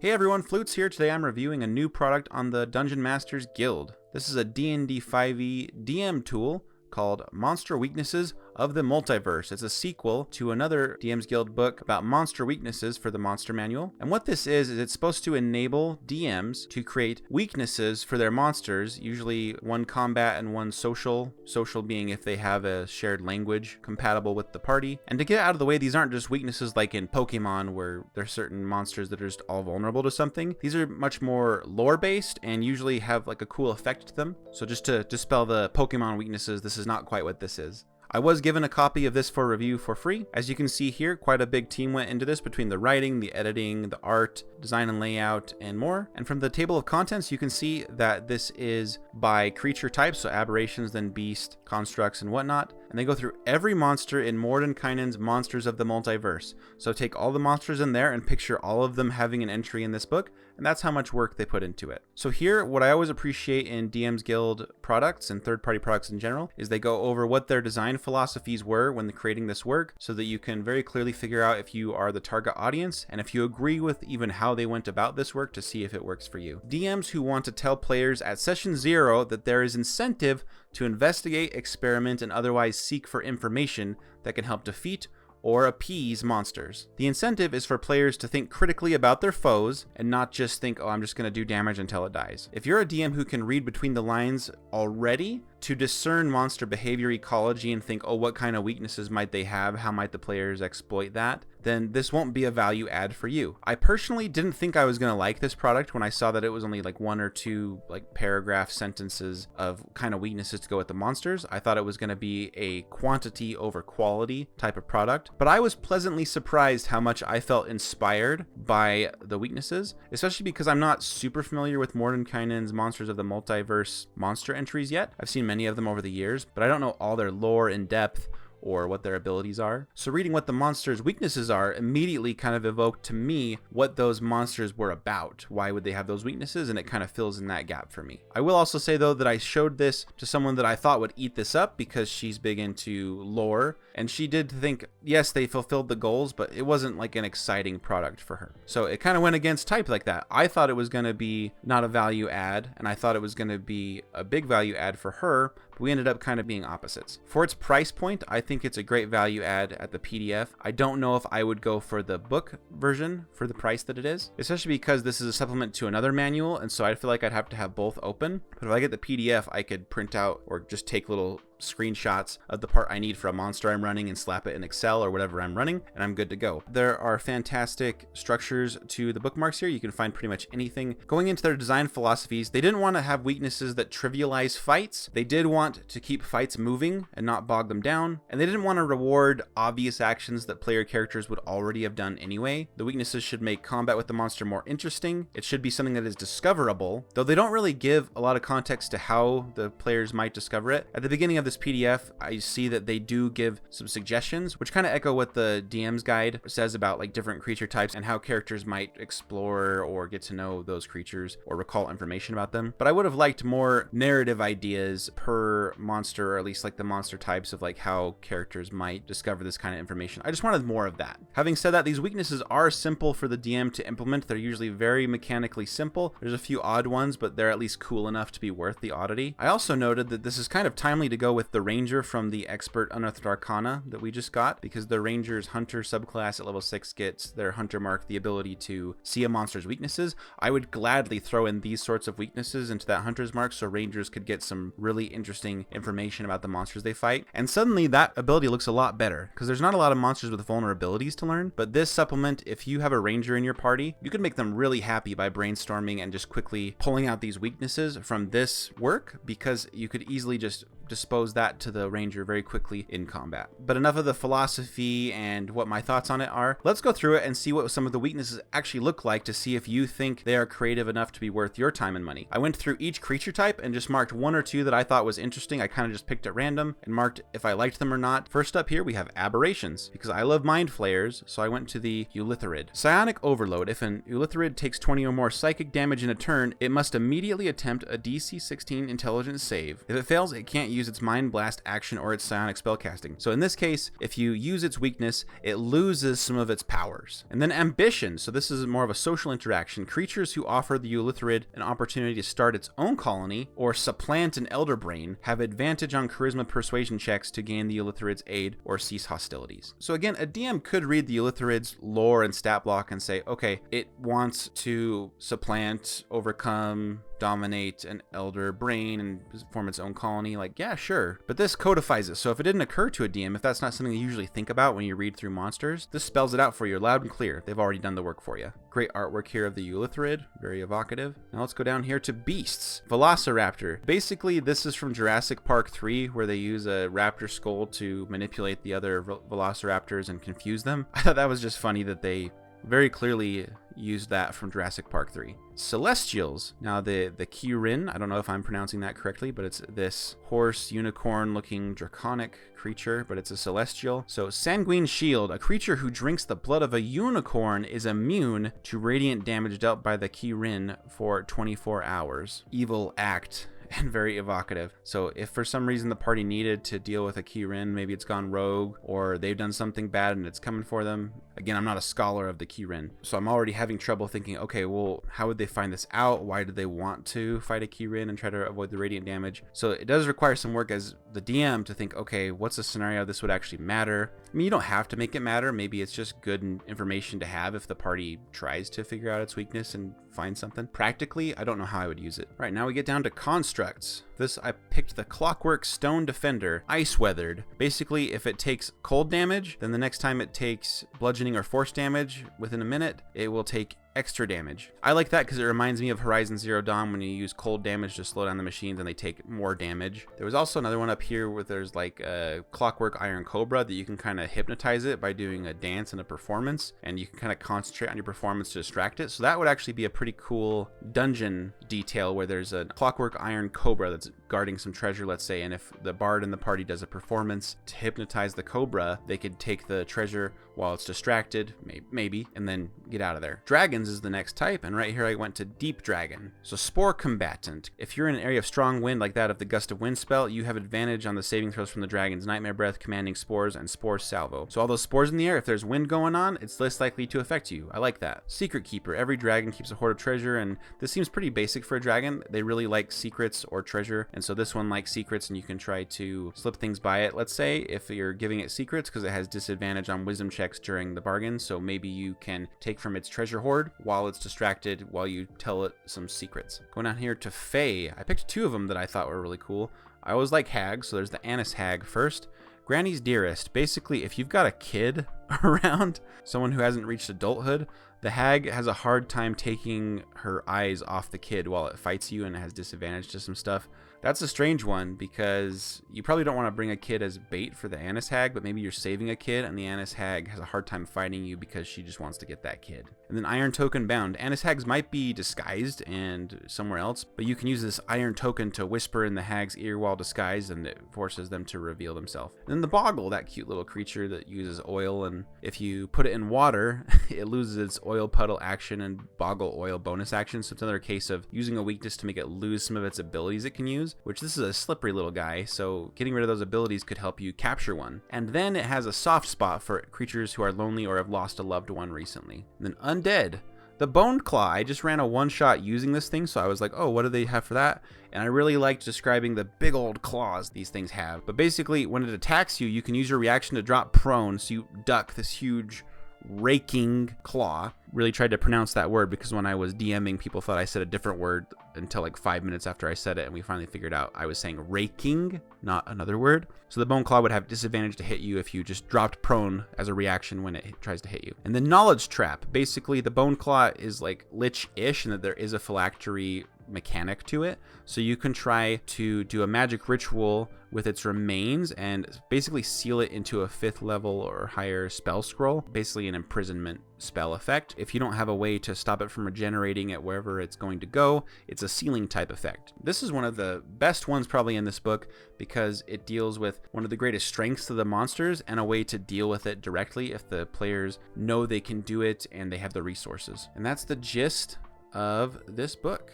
Hey everyone, Flutes here. Today I'm reviewing a new product on the Dungeon Masters Guild. This is a D&D 5e DM tool called Monster Weaknesses of the Multiverse. It's a sequel to another DM's Guild book about monster weaknesses for the Monster Manual. And what this is it's supposed to enable DMs to create weaknesses for their monsters, usually one combat and one social. Social being if they have a shared language compatible with the party. And to get out of the way, these aren't just weaknesses like in Pokemon where there's certain monsters that are just all vulnerable to something. These are much more lore-based and usually have like a cool effect to them. So just to dispel the Pokemon weaknesses, this is not quite what this is. I was given a copy of this for review for free. As you can see here, quite a big team went into this between the writing, the editing, the art, design and layout, and more. And from the table of contents, you can see that this is by creature type, so aberrations, then beast, constructs, and whatnot. And they go through every monster in Mordenkainen's Monsters of the Multiverse. So take all the monsters in there and picture all of them having an entry in this book, and that's how much work they put into it. So here, what I always appreciate in DM's Guild products and third-party products in general is they go over what their design philosophies were when creating this work so that you can very clearly figure out if you are the target audience and if you agree with even how they went about this work to see if it works for you. DMs who want to tell players at session 0 that there is incentive to investigate, experiment, and otherwise seek for information that can help defeat or appease monsters. The incentive is for players to think critically about their foes and not just think, oh, I'm just going to do damage until it dies. If you're a DM who can read between the lines already to discern monster behavior ecology and think, oh, what kind of weaknesses might they have? How might the players exploit that? Then this won't be a value add for you. I personally didn't think I was going to like this product when I saw that it was only like one or two like paragraph sentences of kind of weaknesses to go with the monsters. I thought it was going to be a quantity over quality type of product, but I was pleasantly surprised how much I felt inspired by the weaknesses, especially because I'm not super familiar with Mordenkainen's Monsters of the Multiverse monster entries yet. I've seen many of them over the years, but I don't know all their lore in depth or what their abilities are. So reading what the monsters' weaknesses are immediately kind of evoked to me what those monsters were about. Why would they have those weaknesses? And it kind of fills in that gap for me. I will also say though that I showed this to someone that I thought would eat this up because she's big into lore, and she did think, yes, they fulfilled the goals, but it wasn't like an exciting product for her. So it kind of went against type like that. I thought it was going to be not a value add, and I thought it was going to be a big value add for her, but we ended up kind of being opposites. For its price point, I think it's a great value add at the PDF. I don't know if I would go for the book version for the price that it is, especially because this is a supplement to another manual, and so I feel like I'd have to have both open. But if I get the PDF, I could print out or just take little screenshots of the part I need for a monster I'm running and slap it in Excel or whatever I'm running, and I'm good to go. There are fantastic structures to the bookmarks here. You can find pretty much anything. Going into their design philosophies, they didn't want to have weaknesses that trivialize fights. They did want to keep fights moving and not bog them down, and they didn't want to reward obvious actions that player characters would already have done anyway. The weaknesses should make combat with the monster more interesting. It should be something that is discoverable, though they don't really give a lot of context to how the players might discover it. At the beginning of this PDF, I see that they do give some suggestions, which kind of echo what the DM's guide says about like different creature types and how characters might explore or get to know those creatures or recall information about them. But I would have liked more narrative ideas per monster, or at least like the monster types of like how characters might discover this kind of information. I just wanted more of that. Having said that, these weaknesses are simple for the DM to implement. They're usually very mechanically simple. There's a few odd ones, but they're at least cool enough to be worth the oddity. I also noted that this is kind of timely to go with the Ranger from the Expert Unearthed Arcana that we just got, because the Ranger's Hunter subclass at level 6 gets their Hunter mark the ability to see a monster's weaknesses. I would gladly throw in these sorts of weaknesses into that Hunter's mark so Rangers could get some really interesting information about the monsters they fight. And suddenly that ability looks a lot better, because there's not a lot of monsters with vulnerabilities to learn, but this supplement, if you have a Ranger in your party, you can make them really happy by brainstorming and just quickly pulling out these weaknesses from this work, because you could easily just dispose that to the Ranger very quickly in combat. But enough of the philosophy and what my thoughts on it are. Let's go through it and see what some of the weaknesses actually look like to see if you think they are creative enough to be worth your time and money. I went through each creature type and just marked one or two that I thought was interesting. I kind of just picked at random and marked if I liked them or not. First up here we have Aberrations, because I love mind flayers, so I went to the Eleutherid. Psionic Overload. If an Eleutherid takes 20 or more psychic damage in a turn, it must immediately attempt a DC 16 intelligence save. If it fails, it can't use use its Mind Blast action or its psionic spellcasting. So in this case, if you use its weakness, it loses some of its powers. And then Ambition. So this is more of a social interaction. Creatures who offer the Eleutherid an opportunity to start its own colony or supplant an Elder Brain have advantage on Charisma Persuasion checks to gain the Eleutherid's aid or cease hostilities. So again, a DM could read the Eleutherid's lore and stat block and say, okay, it wants to supplant, overcome, dominate an Elder Brain and form its own colony. Like, yeah, sure. But this codifies it. So if it didn't occur to a DM, if that's not something you usually think about when you read through monsters, this spells it out for you loud and clear. They've already done the work for you. Great artwork here of the Eleutherid. Very evocative. Now let's go down here to beasts. Velociraptor. Basically, this is from Jurassic Park 3, where they use a raptor skull to manipulate the other velociraptors and confuse them. I thought that was just funny that they very clearly used that from Jurassic Park 3. Celestials. Now the Kirin, I don't know if I'm pronouncing that correctly, but it's this horse, unicorn looking draconic creature, but it's a celestial. So Sanguine Shield, a creature who drinks the blood of a unicorn is immune to radiant damage dealt by the Kirin for 24 hours. Evil act. And very evocative. So if for some reason the party needed to deal with a Kirin, maybe it's gone rogue or they've done something bad and it's coming for them. Again, I'm not a scholar of the Kirin, so I'm already having trouble thinking, okay, well, how would they find this out? Why did they want to fight a Kirin and try to avoid the radiant damage? So it does require some work as the DM to think, okay, what's a scenario this would actually matter? I mean, you don't have to make it matter. Maybe it's just good information to have if the party tries to figure out its weakness and find something. Practically, I don't know how I would use it. All right, now we get down to constructs. This, I picked the Clockwork Stone Defender, Ice Weathered. Basically, if it takes cold damage, then the next time it takes bludgeoning or force damage within a minute, it will take extra damage. I like that because it reminds me of Horizon Zero Dawn when you use cold damage to slow down the machines and they take more damage. There was also another one up here where there's like a Clockwork Iron Cobra that you can kind of hypnotize it by doing a dance and a performance, and you can kind of concentrate on your performance to distract it. So that would actually be a pretty cool dungeon detail where there's a Clockwork Iron Cobra that's guarding some treasure, let's say, and if the bard in the party does a performance to hypnotize the cobra, they could take the treasure while it's distracted, maybe, and then get out of there. Dragons is the next type, and right here I went to Deep Dragon. So Spore Combatant. If you're in an area of strong wind like that of the Gust of Wind spell, you have advantage on the saving throws from the dragon's Nightmare Breath, Commanding Spores, and Spore Salvo. So all those spores in the air, if there's wind going on, it's less likely to affect you. I like that. Secret Keeper. Every dragon keeps a hoard of treasure, and this seems pretty basic for a dragon. They really like secrets or treasure, and so this one likes secrets, and you can try to slip things by it. Let's say if you're giving it secrets because it has disadvantage on wisdom checks during the bargain, so maybe you can take from its treasure hoard while it's distracted while you tell it some secrets. Going down here to Fae. I picked two of them that I thought were really cool. I always like hags, so there's the Anise Hag first. Granny's Dearest. Basically, if you've got a kid around, someone who hasn't reached adulthood, the hag has a hard time taking her eyes off the kid while it fights you and it has disadvantage to some stuff. That's a strange one because you probably don't want to bring a kid as bait for the Anise Hag, but maybe you're saving a kid and the Anise Hag has a hard time fighting you because she just wants to get that kid. And then Iron Token Bound. Anise Hags might be disguised and somewhere else, but you can use this Iron Token to whisper in the hag's ear while disguised, and it forces them to reveal themselves. And then the Boggle, that cute little creature that uses oil, and if you put it in water, it loses its oil puddle action and Boggle oil bonus action. So it's another case of using a weakness to make it lose some of its abilities it can use, which this is a slippery little guy, so getting rid of those abilities could help you capture one. And then it has a soft spot for creatures who are lonely or have lost a loved one recently. And then Undead. The Boneclaw, I just ran a one-shot using this thing, so I was like, oh, what do they have for that? And I really liked describing the big old claws these things have. But basically, when it attacks you, you can use your reaction to drop prone, so you duck this huge raking claw. Really tried to pronounce that word because when I was DMing, people thought I said a different word until like 5 minutes after I said it, and we finally figured out I was saying raking, not another word. So the Boneclaw would have disadvantage to hit you if you just dropped prone as a reaction when it tries to hit you. And the Knowledge Trap. Basically, the Boneclaw is like Lich-ish in that there is a phylactery mechanic to it, so you can try to do a magic ritual with its remains and basically seal it into a 5th level or higher spell scroll, basically an imprisonment spell effect. If you don't have a way to stop it from regenerating at wherever it's going to go, it's a sealing type effect. This is one of the best ones probably in this book because it deals with one of the greatest strengths of the monsters and a way to deal with it directly if the players know they can do it and they have the resources. And that's the gist of this book.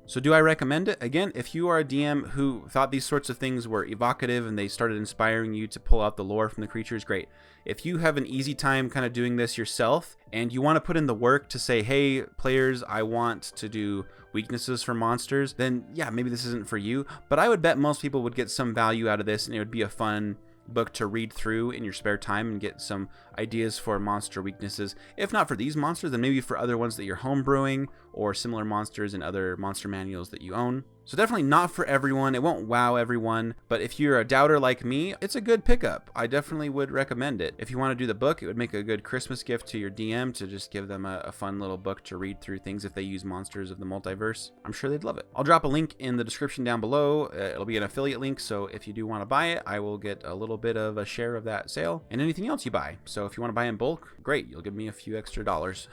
So do I recommend it? Again, if you are a DM who thought these sorts of things were evocative and they started inspiring you to pull out the lore from the creatures, great. If you have an easy time kind of doing this yourself and you want to put in the work to say, hey, players, I want to do weaknesses for monsters, then yeah, maybe this isn't for you. But I would bet most people would get some value out of this, and it would be a fun book to read through in your spare time and get some ideas for monster weaknesses. If not for these monsters, then maybe for other ones that you're homebrewing or similar monsters in other monster manuals that you own. So definitely not for everyone. It won't wow everyone, but if you're a doubter like me, it's a good pickup. I definitely would recommend it. If you want to do the book, it would make a good Christmas gift to your DM to just give them a fun little book to read through things if they use monsters of the multiverse. I'm sure they'd love it. I'll drop a link in the description down below. It'll be an affiliate link, so if you do want to buy it, I will get a little bit of a share of that sale and anything else you buy. So if you want to buy in bulk, great, you'll give me a few extra dollars.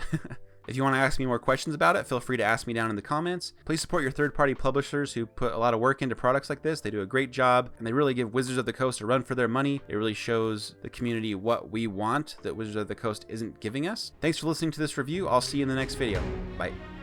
If you want to ask me more questions about it, feel free to ask me down in the comments. Please support your third-party publishers who put a lot of work into products like this. They do a great job, and they really give Wizards of the Coast a run for their money. It really shows the community what we want that Wizards of the Coast isn't giving us. Thanks for listening to this review. I'll see you in the next video. Bye.